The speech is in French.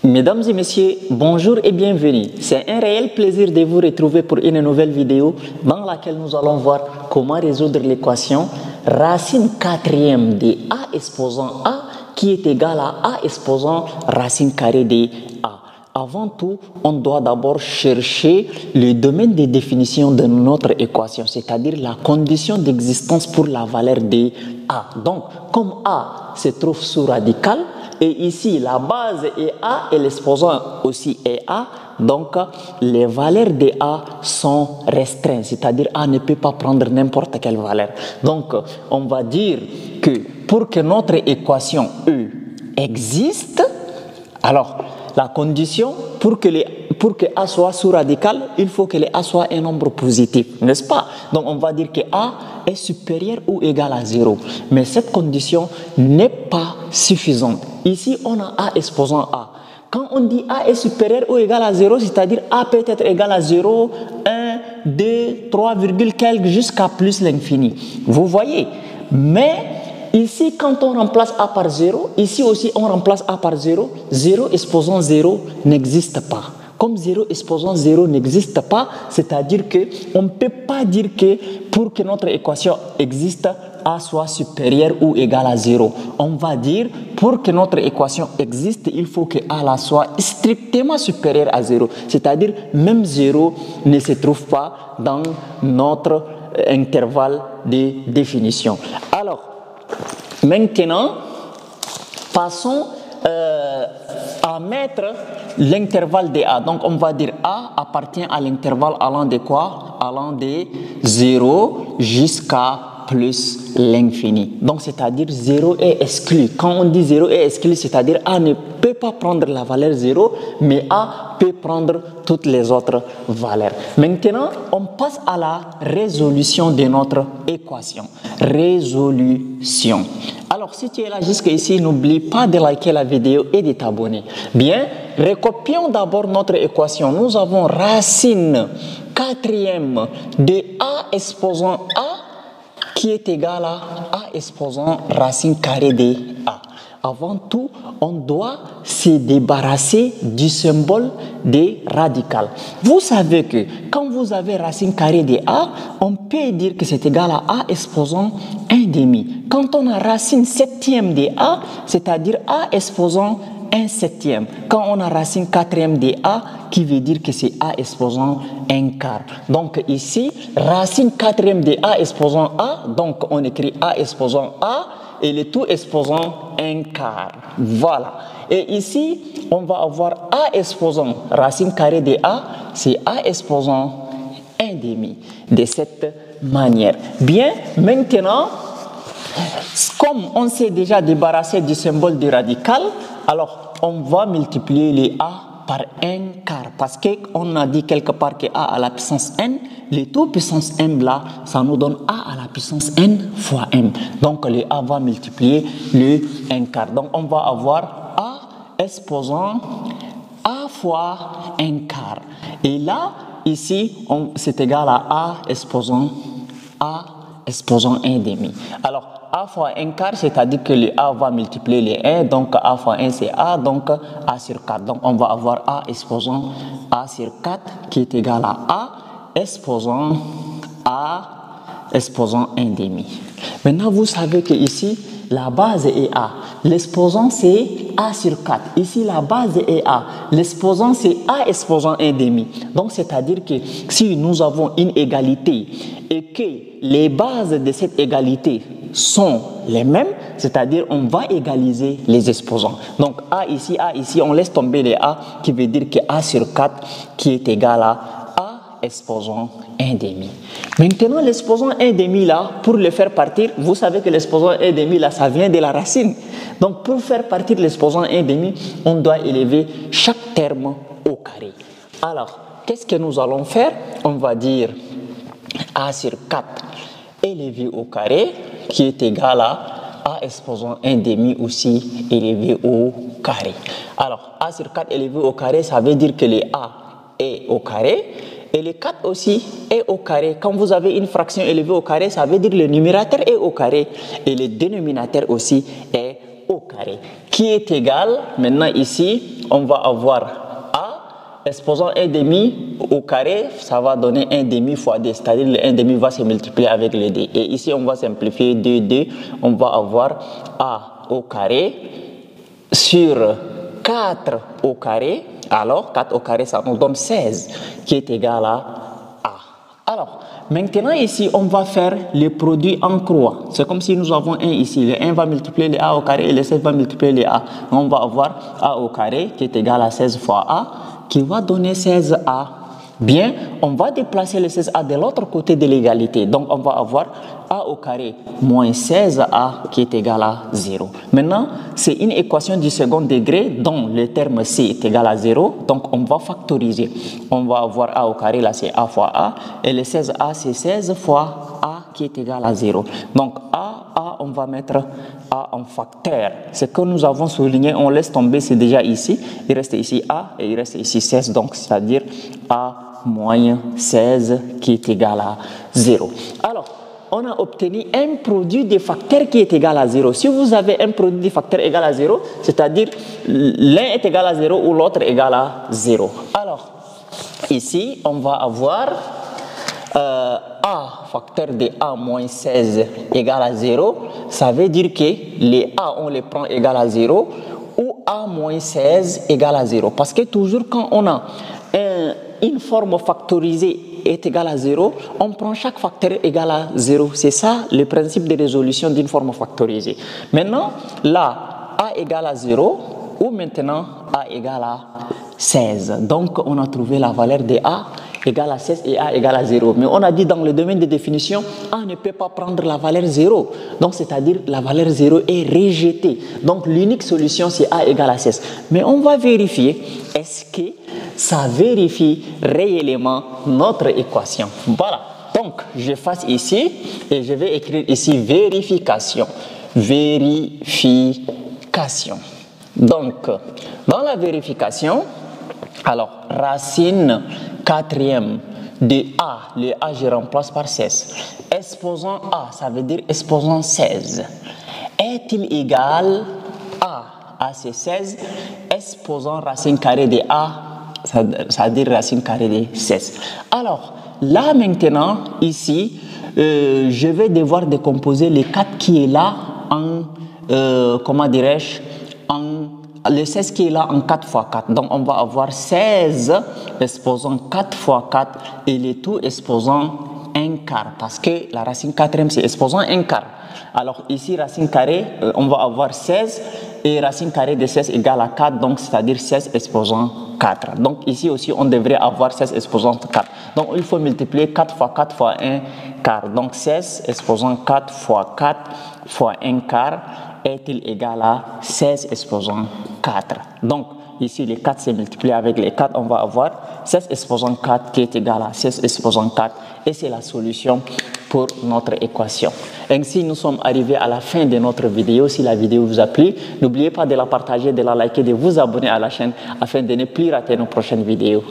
Mesdames et messieurs, bonjour et bienvenue. C'est un réel plaisir de vous retrouver pour une nouvelle vidéo dans laquelle nous allons voir comment résoudre l'équation racine quatrième de A exposant A qui est égal à A exposant racine carrée de A. Avant tout, on doit d'abord chercher le domaine de définition de notre équation, c'est-à-dire la condition d'existence pour la valeur de A. Donc, comme A se trouve sous radical, et ici, la base est A et l'exposant aussi est A. Donc, les valeurs de A sont restreintes. C'est-à-dire A ne peut pas prendre n'importe quelle valeur. Donc, on va dire que pour que notre équation E existe, alors, la condition pour que A soit sous radical, il faut que A soit un nombre positif, n'est-ce pas? Donc, on va dire que A est supérieur ou égal à 0. Mais cette condition n'est pas suffisante. Ici, on a A exposant A. Quand on dit A est supérieur ou égal à 0, c'est-à-dire A peut être égal à 0, 1, 2, 3, quelque jusqu'à plus l'infini. Vous voyez? Mais ici, quand on remplace A par 0, ici aussi on remplace A par 0, 0 exposant 0 n'existe pas. Comme 0 exposant 0 n'existe pas, c'est-à-dire qu'on ne peut pas dire que pour que notre équation existe, A soit supérieur ou égal à 0. On va dire, pour que notre équation existe, il faut que A soit strictement supérieur à 0. C'est-à-dire, même 0 ne se trouve pas dans notre intervalle de définition. Alors, maintenant, passons à mettre l'intervalle de A. Donc, on va dire A appartient à l'intervalle allant de quoi? Allant de 0 jusqu'à plus l'infini. Donc, c'est-à-dire 0 est exclu. Quand on dit 0 est exclu, c'est-à-dire A ne peut pas prendre la valeur 0, mais A peut prendre toutes les autres valeurs. Maintenant, on passe à la résolution de notre équation. Résolution. Alors, si tu es là jusqu'ici, n'oublie pas de liker la vidéo et de t'abonner. Bien, recopions d'abord notre équation. Nous avons racine quatrième de A exposant A qui est égal à A exposant racine carrée de A. Avant tout, on doit se débarrasser du symbole des radicales. Vous savez que quand vous avez racine carrée de A, on peut dire que c'est égal à A exposant 1 demi. Quand on a racine septième de A, c'est-à-dire A exposant 1 septième. Quand on a racine quatrième de A, qui veut dire que c'est A exposant 1 quart. Donc ici, racine quatrième de A exposant A, donc on écrit A exposant A, et le tout exposant 1 quart. Voilà. Et ici, on va avoir A exposant racine carrée de A, c'est A exposant 1 demi. De cette manière. Bien, maintenant, comme on s'est déjà débarrassé du symbole du radical, alors on va multiplier les A par 1 quart. Parce qu'on a dit quelque part que A à la puissance n, le tout puissance m là, ça nous donne A à la puissance n fois m. Donc le A va multiplier le 1 quart. Donc on va avoir A exposant A fois 1 quart. Et là, ici, c'est égal à A exposant 1 demi. Alors, A fois 1 quart, c'est-à-dire que le A va multiplier les 1, donc A fois 1 c'est A, donc A sur 4. Donc on va avoir A exposant A sur 4 qui est égal à A exposant 1 demi. Maintenant, vous savez que ici, la base est A. L'exposant, c'est A sur 4. Ici, la base est A. L'exposant, c'est A exposant 1 demi. Donc, c'est-à-dire que si nous avons une égalité et que les bases de cette égalité sont les mêmes, c'est-à-dire on va égaliser les exposants. Donc, A ici, on laisse tomber les A qui veut dire que A sur 4 qui est égal à exposant 1 demi. Maintenant, l'exposant 1 demi là, pour le faire partir, vous savez que l'exposant 1 demi là, ça vient de la racine. Donc, pour faire partir l'exposant 1 demi, on doit élever chaque terme au carré. Alors, qu'est-ce que nous allons faire? On va dire A sur 4 élevé au carré, qui est égal à A exposant 1 demi aussi élevé au carré. Alors, A sur 4 élevé au carré, ça veut dire que le A est au carré. Et le 4 aussi est au carré. Quand vous avez une fraction élevée au carré, ça veut dire que le numérateur est au carré et le dénominateur aussi est au carré. qui est égal, maintenant ici, on va avoir A, exposant 1 demi au carré, ça va donner 1 demi fois D, c'est-à-dire le 1 demi va se multiplier avec le D. Et ici, on va simplifier 2, on va avoir A au carré sur 4 au carré. Alors, 4 au carré, ça nous donne 16, qui est égal à A. Alors, maintenant ici, on va faire le produit en croix. C'est comme si nous avons 1 ici. Le 1 va multiplier le A au carré et le 16 va multiplier le A. On va avoir A au carré qui est égal à 16 fois A, qui va donner 16A. Bien, on va déplacer le 16A de l'autre côté de l'égalité. Donc, on va avoir A au carré moins 16A qui est égal à 0. Maintenant, c'est une équation du second degré dont le terme C est égal à 0. Donc, on va factoriser. On va avoir A au carré, là c'est A fois A. Et le 16A, c'est 16 fois A qui est égal à 0. Donc, A, on va mettre A en facteur. Ce que nous avons souligné, on laisse tomber, c'est déjà ici. Il reste ici A et il reste ici 16. Donc, c'est-à-dire A moins 16 qui est égal à 0. Alors, on a obtenu un produit de facteurs qui est égal à 0. Si vous avez un produit de facteurs égal à 0, c'est-à-dire l'un est égal à 0 ou l'autre égal à 0. Alors, ici, on va avoir A facteur de A moins 16 égale à 0. Ça veut dire que les A, on les prend égal à 0 ou A moins 16 égale à 0. Parce que toujours quand on a une forme factorisée est égal à 0, on prend chaque facteur égal à 0. C'est ça le principe de résolution d'une forme factorisée. Maintenant, là, A égale à 0 ou maintenant A égale à 16. Donc, on a trouvé la valeur de A égale à 16 et A égale à 0. Mais on a dit dans le domaine de définition, A ne peut pas prendre la valeur 0. Donc, c'est-à-dire la valeur 0 est rejetée. Donc, l'unique solution, c'est A égale à 16. Mais on va vérifier, est-ce que ça vérifie réellement notre équation? Voilà. Donc, j'efface ici et je vais écrire ici vérification. Vérification. Donc, dans la vérification, alors, racine quatrième de A, le A je remplace par 16. Exposant A, ça veut dire exposant 16. Est-il égal à c'est 16, exposant racine carrée de A, ça veut dire racine carrée de 16. Alors, là maintenant, ici, je vais devoir décomposer le 4 qui est là en, comment dirais-je, le 16 qui est là en 4 fois 4. Donc, on va avoir 16 exposant 4 fois 4 et le tout exposant 1 quart. Parce que la racine quatrième, c'est exposant 1 quart. Alors, ici, racine carrée, on va avoir 16 et racine carrée de 16 égale à 4. Donc, c'est-à-dire 16 exposant 4. Donc, ici aussi, on devrait avoir 16 exposant 4. Donc, il faut multiplier 4 fois 4 fois 1 quart. Donc, 16 exposant 4 fois 4 fois 1 quart est-il égal à 16 exposant 4. Donc, ici, les 4 se multiplient avec les 4. On va avoir 16 exposant 4 qui est égal à 16 exposant 4. Et c'est la solution pour notre équation. Ainsi, nous sommes arrivés à la fin de notre vidéo. Si la vidéo vous a plu, n'oubliez pas de la partager, de la liker, de vous abonner à la chaîne afin de ne plus rater nos prochaines vidéos.